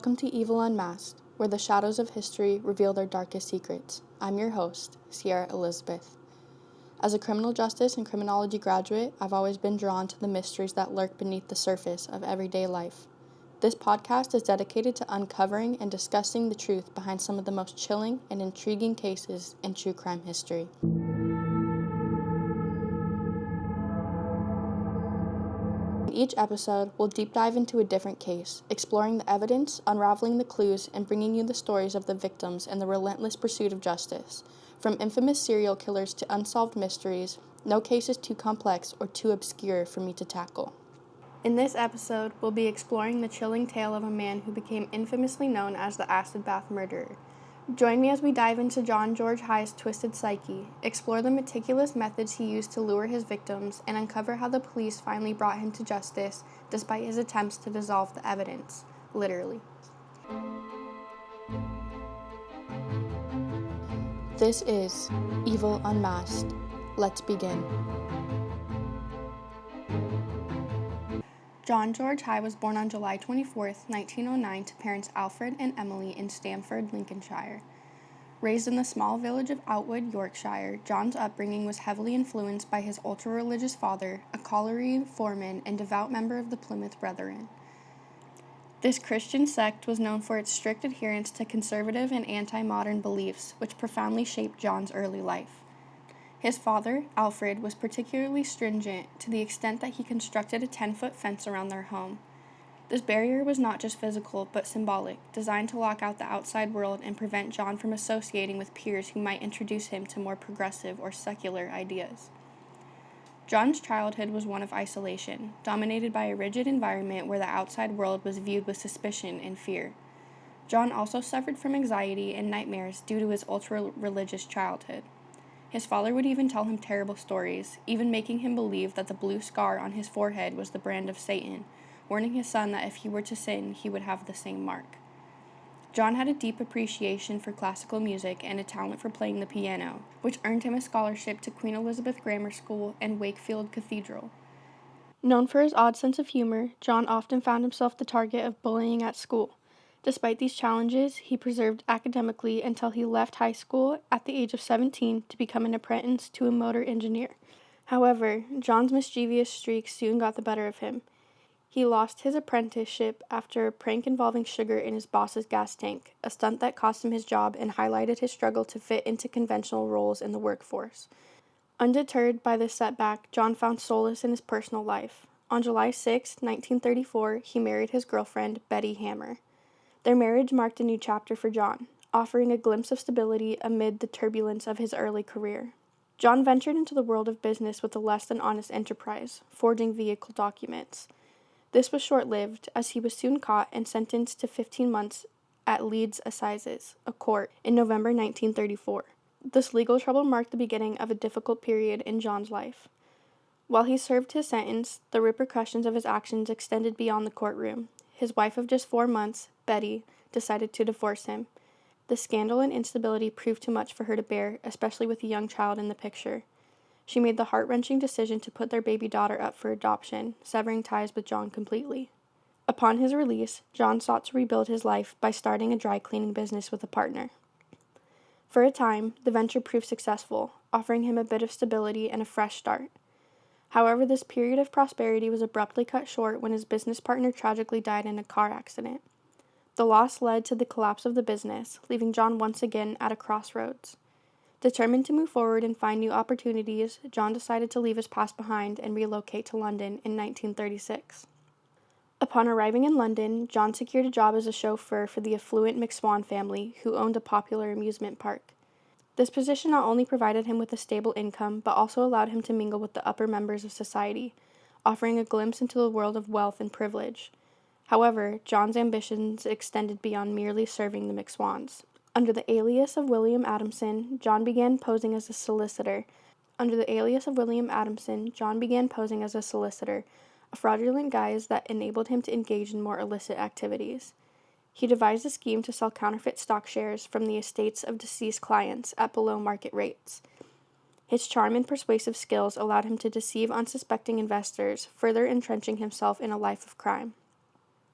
Welcome to Evil Unmasked, where the shadows of history reveal their darkest secrets. I'm your host, Sierra Elizabeth. As a criminal justice and criminology graduate, I've always been drawn to the mysteries that lurk beneath the surface of everyday life. This podcast is dedicated to uncovering and discussing the truth behind some of the most chilling and intriguing cases in true crime history. In each episode, we'll deep dive into a different case, exploring the evidence, unraveling the clues, and bringing you the stories of the victims and the relentless pursuit of justice. From infamous serial killers to unsolved mysteries, no case is too complex or too obscure for me to tackle. In this episode, we'll be exploring the chilling tale of a man who became infamously known as the Acid Bath Murderer. Join me as we dive into John George Haigh's twisted psyche, explore the meticulous methods he used to lure his victims, and uncover how the police finally brought him to justice despite his attempts to dissolve the evidence, literally. This is Evil Unmasked. Let's begin. John George Haigh was born on July 24, 1909, to parents Alfred and Emily in Stamford, Lincolnshire. Raised in the small village of Outwood, Yorkshire, John's upbringing was heavily influenced by his ultra-religious father, a colliery foreman and devout member of the Plymouth Brethren. This Christian sect was known for its strict adherence to conservative and anti-modern beliefs, which profoundly shaped John's early life. His father, Alfred, was particularly stringent to the extent that he constructed a 10-foot fence around their home. This barrier was not just physical, but symbolic, designed to lock out the outside world and prevent John from associating with peers who might introduce him to more progressive or secular ideas. John's childhood was one of isolation, dominated by a rigid environment where the outside world was viewed with suspicion and fear. John also suffered from anxiety and nightmares due to his ultra-religious childhood. His father would even tell him terrible stories, even making him believe that the blue scar on his forehead was the brand of Satan, warning his son that if he were to sin, he would have the same mark. John had a deep appreciation for classical music and a talent for playing the piano, which earned him a scholarship to Queen Elizabeth Grammar School and Wakefield Cathedral. Known for his odd sense of humor, John often found himself the target of bullying at school. Despite these challenges, he persevered academically until he left high school at the age of 17 to become an apprentice to a motor engineer. However, John's mischievous streak soon got the better of him. He lost his apprenticeship after a prank involving sugar in his boss's gas tank, a stunt that cost him his job and highlighted his struggle to fit into conventional roles in the workforce. Undeterred by this setback, John found solace in his personal life. On July 6, 1934, he married his girlfriend, Betty Hammer. Their marriage marked a new chapter for John, offering a glimpse of stability amid the turbulence of his early career. John ventured into the world of business with a less than honest enterprise, forging vehicle documents. This was short-lived, as he was soon caught and sentenced to 15 months at Leeds Assizes, a court, in November 1934. This legal trouble marked the beginning of a difficult period in John's life. While he served his sentence, the repercussions of his actions extended beyond the courtroom. His wife of just 4 months, Betty, decided to divorce him. The scandal and instability proved too much for her to bear, especially with a young child in the picture. She made the heart-wrenching decision to put their baby daughter up for adoption, severing ties with John completely. Upon his release, John sought to rebuild his life by starting a dry cleaning business with a partner. For a time, the venture proved successful, offering him a bit of stability and a fresh start. However, this period of prosperity was abruptly cut short when his business partner tragically died in a car accident. The loss led to the collapse of the business, leaving John once again at a crossroads. Determined to move forward and find new opportunities, John decided to leave his past behind and relocate to London in 1936. Upon arriving in London, John secured a job as a chauffeur for the affluent McSwan family, who owned a popular amusement park. This position not only provided him with a stable income, but also allowed him to mingle with the upper members of society, offering a glimpse into the world of wealth and privilege. However, John's ambitions extended beyond merely serving the McSwans. Under the alias of William Adamson, John began posing as a solicitor, a fraudulent guise that enabled him to engage in more illicit activities. He devised a scheme to sell counterfeit stock shares from the estates of deceased clients at below market rates. His charm and persuasive skills allowed him to deceive unsuspecting investors, further entrenching himself in a life of crime.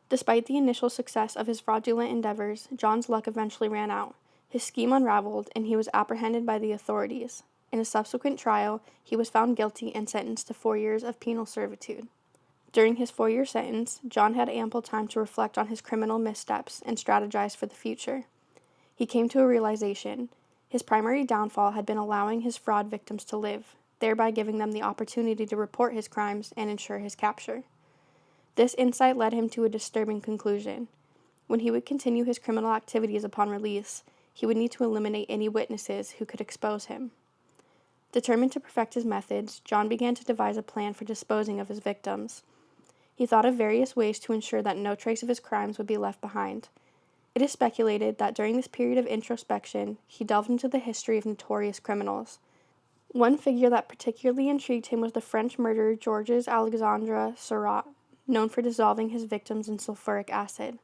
Despite the initial success of his fraudulent endeavors, John's luck eventually ran out. His scheme unraveled, and he was apprehended by the authorities. In a subsequent trial, he was found guilty and sentenced to 4 years of penal servitude. During his 4-year sentence, John had ample time to reflect on his criminal missteps and strategize for the future. He came to a realization. His primary downfall had been allowing his fraud victims to live, thereby giving them the opportunity to report his crimes and ensure his capture. This insight led him to a disturbing conclusion. When he would continue his criminal activities upon release, he would need to eliminate any witnesses who could expose him. Determined to perfect his methods, John began to devise a plan for disposing of his victims. He thought of various ways to ensure that no trace of his crimes would be left behind. It is speculated that during this period of introspection, he delved into the history of notorious criminals. One figure that particularly intrigued him was the French murderer Georges Alexandre Surratt, known for dissolving his victims in sulfuric acid.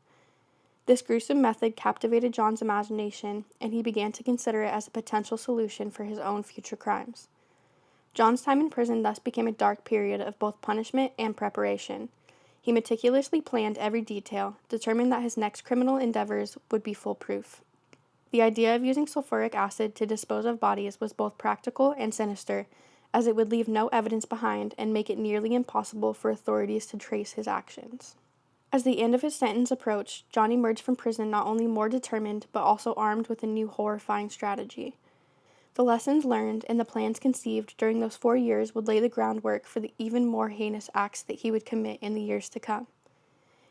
This gruesome method captivated John's imagination, and he began to consider it as a potential solution for his own future crimes. John's time in prison thus became a dark period of both punishment and preparation. He meticulously planned every detail, determined that his next criminal endeavors would be foolproof. The idea of using sulfuric acid to dispose of bodies was both practical and sinister, as it would leave no evidence behind and make it nearly impossible for authorities to trace his actions. As the end of his sentence approached, John emerged from prison not only more determined, but also armed with a new horrifying strategy. The lessons learned and the plans conceived during those 4 years would lay the groundwork for the even more heinous acts that he would commit in the years to come.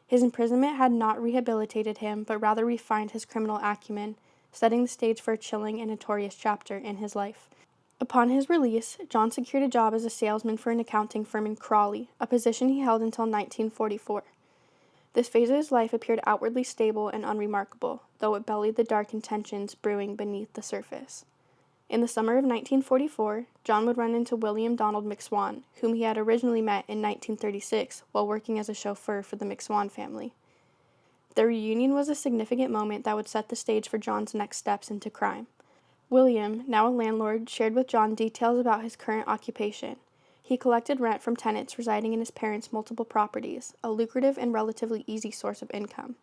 His imprisonment had not rehabilitated him, but rather refined his criminal acumen, setting the stage for a chilling and notorious chapter in his life. Upon his release, John secured a job as a salesman for an accounting firm in Crawley, a position he held until 1944. This phase of his life appeared outwardly stable and unremarkable, though it bellied the dark intentions brewing beneath the surface. In the summer of 1944, John would run into William Donald McSwan, whom he had originally met in 1936 while working as a chauffeur for the McSwan family. Their reunion was a significant moment that would set the stage for John's next steps into crime. William, now a landlord, shared with John details about his current occupation. He collected rent from tenants residing in his parents' multiple properties, a lucrative and relatively easy source of income.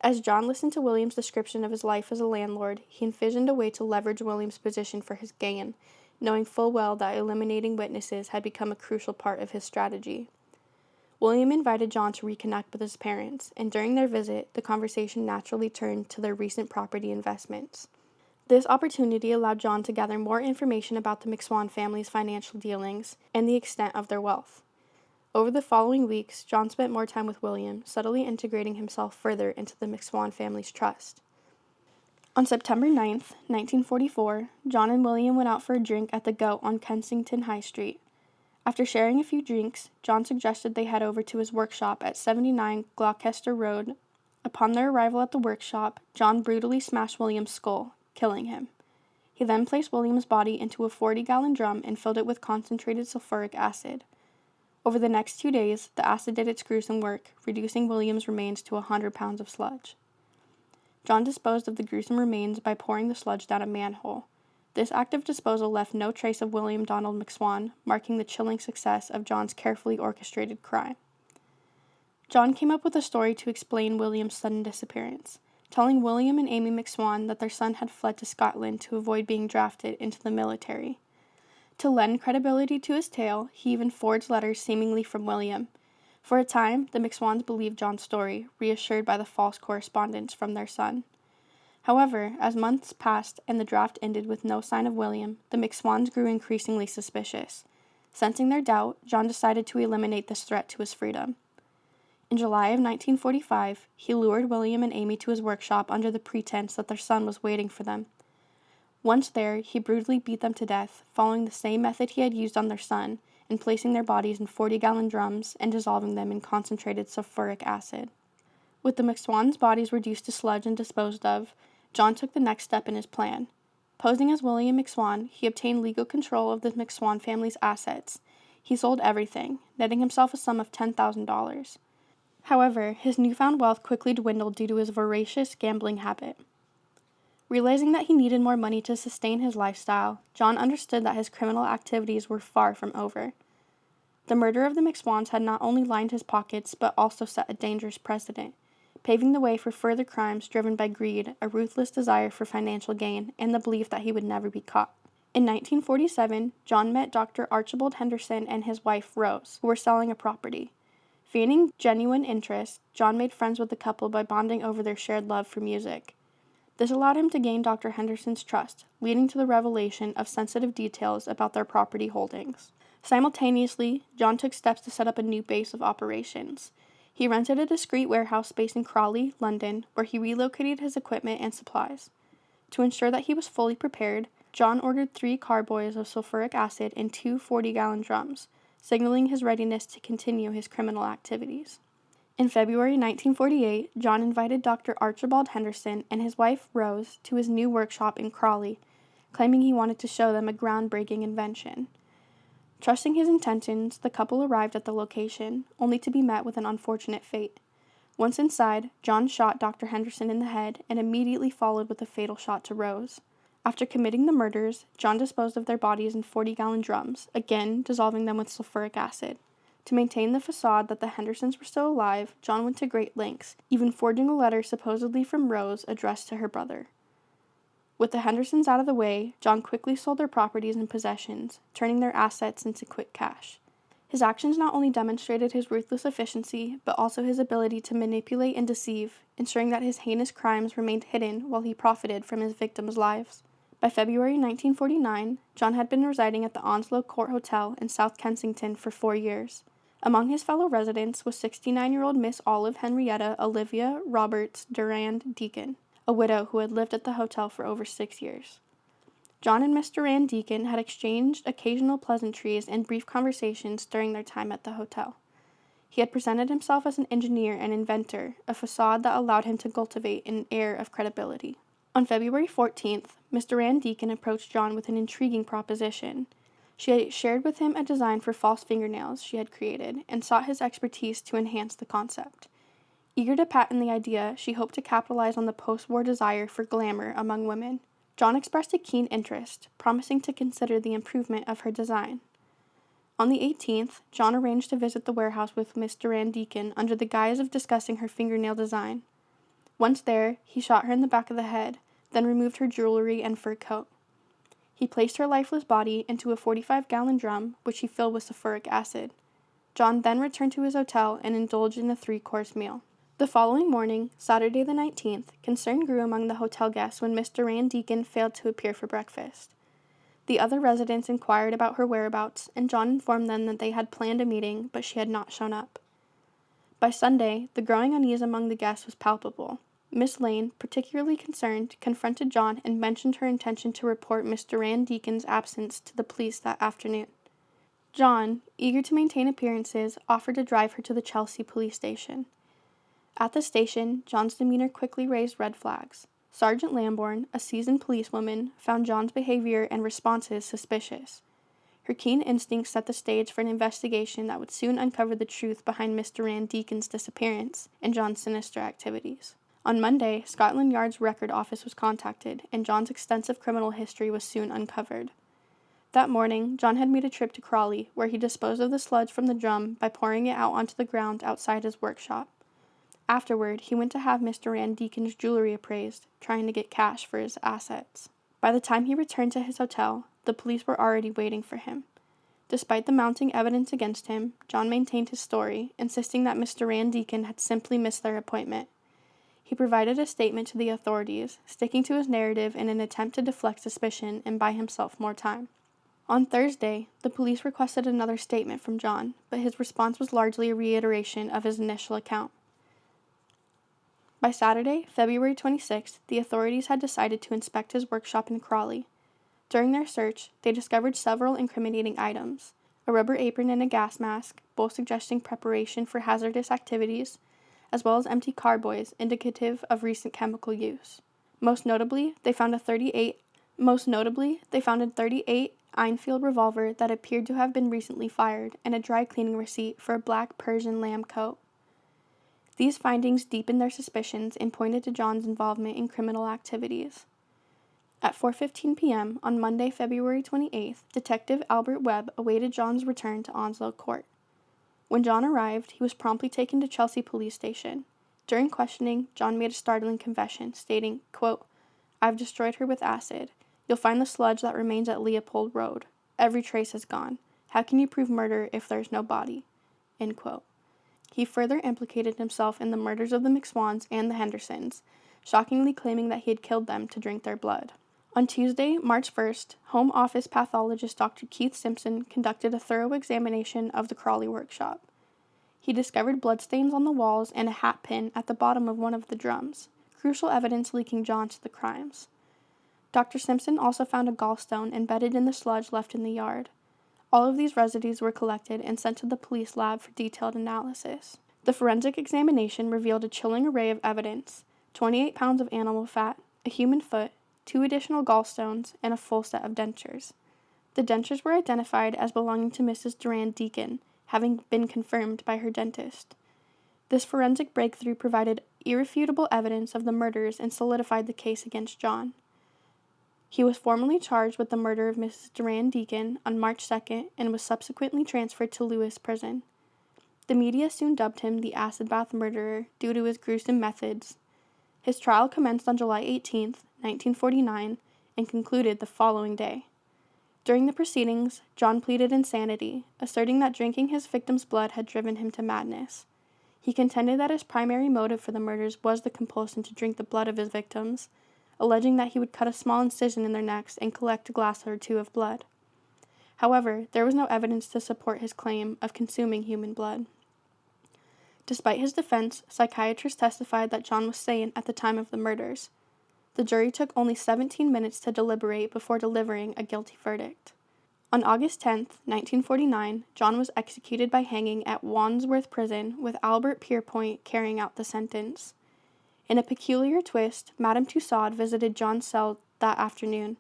As John listened to William's description of his life as a landlord, he envisioned a way to leverage William's position for his gain, knowing full well that eliminating witnesses had become a crucial part of his strategy. William invited John to reconnect with his parents, and during their visit, the conversation naturally turned to their recent property investments. This opportunity allowed John to gather more information about the McSwan family's financial dealings and the extent of their wealth. Over the following weeks, John spent more time with William, subtly integrating himself further into the McSwan family's trust. On September 9th, 1944, John and William went out for a drink at the Goat on Kensington High Street. After sharing a few drinks, John suggested they head over to his workshop at 79 Gloucester Road. Upon their arrival at the workshop, John brutally smashed William's skull, killing him. He then placed William's body into a 40-gallon drum and filled it with concentrated sulfuric acid. Over the next 2 days, the acid did its gruesome work, reducing William's remains to 100 pounds of sludge. John disposed of the gruesome remains by pouring the sludge down a manhole. This act of disposal left no trace of William Donald McSwan, marking the chilling success of John's carefully orchestrated crime. John came up with a story to explain William's sudden disappearance, telling William and Amy McSwan that their son had fled to Scotland to avoid being drafted into the military. To lend credibility to his tale, he even forged letters seemingly from William. For a time, the McSwans believed John's story, reassured by the false correspondence from their son. However, as months passed and the draft ended with no sign of William, the McSwans grew increasingly suspicious. Sensing their doubt, John decided to eliminate this threat to his freedom. In July of 1945, he lured William and Amy to his workshop under the pretense that their son was waiting for them. Once there, he brutally beat them to death, following the same method he had used on their son, and placing their bodies in 40-gallon drums and dissolving them in concentrated sulfuric acid. With the McSwans' bodies reduced to sludge and disposed of, John took the next step in his plan. Posing as William McSwan, he obtained legal control of the McSwan family's assets. He sold everything, netting himself a sum of $10,000. However, his newfound wealth quickly dwindled due to his voracious gambling habit. Realizing that he needed more money to sustain his lifestyle, John understood that his criminal activities were far from over. The murder of the McSwans had not only lined his pockets, but also set a dangerous precedent, paving the way for further crimes driven by greed, a ruthless desire for financial gain, and the belief that he would never be caught. In 1947, John met Dr. Archibald Henderson and his wife, Rose, who were selling a property. Feigning genuine interest, John made friends with the couple by bonding over their shared love for music. This allowed him to gain Dr. Henderson's trust, leading to the revelation of sensitive details about their property holdings. Simultaneously, John took steps to set up a new base of operations. He rented a discreet warehouse space in Crawley, London, where he relocated his equipment and supplies. To ensure that he was fully prepared, John ordered 3 carboys of sulfuric acid in 2 40-gallon drums, signaling his readiness to continue his criminal activities. In February 1948, John invited Dr. Archibald Henderson and his wife, Rose, to his new workshop in Crawley, claiming he wanted to show them a groundbreaking invention. Trusting his intentions, the couple arrived at the location, only to be met with an unfortunate fate. Once inside, John shot Dr. Henderson in the head and immediately followed with a fatal shot to Rose. After committing the murders, John disposed of their bodies in 40-gallon drums, again dissolving them with sulfuric acid. To maintain the facade that the Hendersons were still alive, John went to great lengths, even forging a letter supposedly from Rose addressed to her brother. With the Hendersons out of the way, John quickly sold their properties and possessions, turning their assets into quick cash. His actions not only demonstrated his ruthless efficiency, but also his ability to manipulate and deceive, ensuring that his heinous crimes remained hidden while he profited from his victims' lives. By February 1949, John had been residing at the Onslow Court Hotel in South Kensington for 4 years. Among his fellow residents was 69-year-old Miss Olive Henrietta Olivia Roberts Durand Deacon, a widow who had lived at the hotel for over 6 years. John and Miss Durand Deacon had exchanged occasional pleasantries and brief conversations during their time at the hotel. He had presented himself as an engineer and inventor, a facade that allowed him to cultivate an air of credibility. On February 14th, Miss Durand Deacon approached John with an intriguing proposition. She had shared with him a design for false fingernails she had created and sought his expertise to enhance the concept. Eager to patent the idea, she hoped to capitalize on the post-war desire for glamour among women. John expressed a keen interest, promising to consider the improvement of her design. On the 18th, John arranged to visit the warehouse with Miss Durand Deacon under the guise of discussing her fingernail design. Once there, he shot her in the back of the head, then removed her jewelry and fur coat. He placed her lifeless body into a 45-gallon drum, which he filled with sulfuric acid. John then returned to his hotel and indulged in a 3-course meal. The following morning, Saturday the 19th, concern grew among the hotel guests when Miss Durand Deacon failed to appear for breakfast. The other residents inquired about her whereabouts, and John informed them that they had planned a meeting, but she had not shown up. By Sunday, the growing unease among the guests was palpable. Miss Lane, particularly concerned, confronted John and mentioned her intention to report Miss Durand Deacon's absence to the police that afternoon. John, eager to maintain appearances, offered to drive her to the Chelsea police station. At the station, John's demeanor quickly raised red flags. Sergeant Lambourne, a seasoned policewoman, found John's behavior and responses suspicious. Her keen instincts set the stage for an investigation that would soon uncover the truth behind Miss Durand Deacon's disappearance and John's sinister activities. On Monday, Scotland Yard's record office was contacted, and John's extensive criminal history was soon uncovered. That morning, John had made a trip to Crawley, where he disposed of the sludge from the drum by pouring it out onto the ground outside his workshop. Afterward, he went to have Miss Durand Deacon's jewelry appraised, trying to get cash for his assets. By the time he returned to his hotel, the police were already waiting for him. Despite the mounting evidence against him, John maintained his story, insisting that Miss Durand Deacon had simply missed their appointment. He provided a statement to the authorities, sticking to his narrative in an attempt to deflect suspicion and buy himself more time. On Thursday, the police requested another statement from John, but his response was largely a reiteration of his initial account. By Saturday, February 26th, the authorities had decided to inspect his workshop in Crawley. During their search, they discovered several incriminating items: a rubber apron and a gas mask, both suggesting preparation for hazardous activities, as well as empty carboys indicative of recent chemical use. Most notably, they found a 38 Enfield revolver that appeared to have been recently fired, and a dry cleaning receipt for a black Persian lamb coat. These findings deepened their suspicions and pointed to John's involvement in criminal activities. At 4:15 p.m. on Monday, February 28th, Detective Albert Webb awaited John's return to Onslow Court. When John arrived, he was promptly taken to Chelsea Police Station. During questioning, John made a startling confession, stating, quote, "I've destroyed her with acid. You'll find the sludge that remains at Leopold Road. Every trace is gone. How can you prove murder if there's no body?" End quote. He further implicated himself in the murders of the McSwans and the Hendersons, shockingly claiming that he had killed them to drink their blood. On Tuesday, March 1st, Home Office pathologist Dr. Keith Simpson conducted a thorough examination of the Crawley workshop. He discovered bloodstains on the walls and a hat pin at the bottom of one of the drums, crucial evidence linking John to the crimes. Dr. Simpson also found a gallstone embedded in the sludge left in the yard. All of these residues were collected and sent to the police lab for detailed analysis. The forensic examination revealed a chilling array of evidence: 28 pounds of animal fat, a human foot, 2 additional gallstones, and a full set of dentures. The dentures were identified as belonging to Mrs. Durand Deacon, having been confirmed by her dentist. This forensic breakthrough provided irrefutable evidence of the murders and solidified the case against John. He was formally charged with the murder of Mrs. Durand Deacon on March 2nd and was subsequently transferred to Lewis Prison. The media soon dubbed him the acid bath murderer due to his gruesome methods. His trial commenced on July 18, 1949, and concluded the following day. During the proceedings, John pleaded insanity, asserting that drinking his victim's blood had driven him to madness. He contended that his primary motive for the murders was the compulsion to drink the blood of his victims, alleging that he would cut a small incision in their necks and collect a glass or two of blood. However, there was no evidence to support his claim of consuming human blood. Despite his defense, psychiatrists testified that John was sane at the time of the murders. The jury took only 17 minutes to deliberate before delivering a guilty verdict. On August 10, 1949, John was executed by hanging at Wandsworth Prison, with Albert Pierpoint carrying out the sentence. In a peculiar twist, Madame Tussaud visited John's cell that afternoon,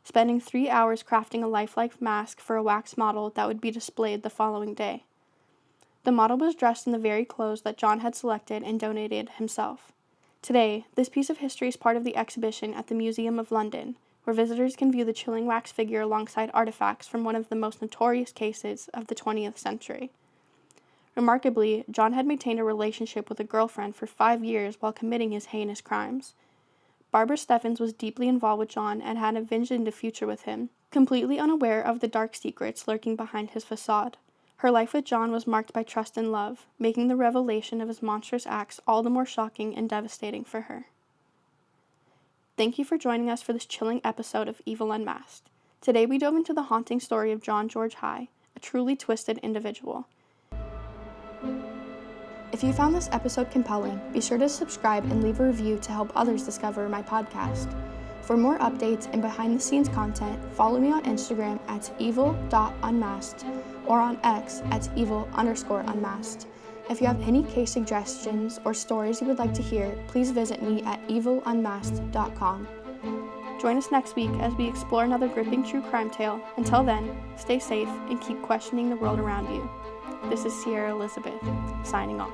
spending 3 hours crafting a lifelike mask for a wax model that would be displayed the following day. The model was dressed in the very clothes that John had selected and donated himself. Today, this piece of history is part of the exhibition at the Museum of London, where visitors can view the chilling wax figure alongside artifacts from one of the most notorious cases of the 20th century. Remarkably, John had maintained a relationship with a girlfriend for 5 years while committing his heinous crimes. Barbara Steffens was deeply involved with John and had envisioned a future with him, completely unaware of the dark secrets lurking behind his facade. Her life with John was marked by trust and love, making the revelation of his monstrous acts all the more shocking and devastating for her. Thank you for joining us for this chilling episode of Evil Unmasked. Today we dove into the haunting story of John George Haigh, a truly twisted individual. If you found this episode compelling, be sure to subscribe and leave a review to help others discover my podcast. For more updates and behind-the-scenes content, follow me on Instagram at evil.unmasked or on X at evil_unmasked. If you have any case suggestions or stories you would like to hear, please visit me at evilunmasked.com. Join us next week as we explore another gripping true crime tale. Until then, stay safe and keep questioning the world around you. This is Sierra Elizabeth, signing off.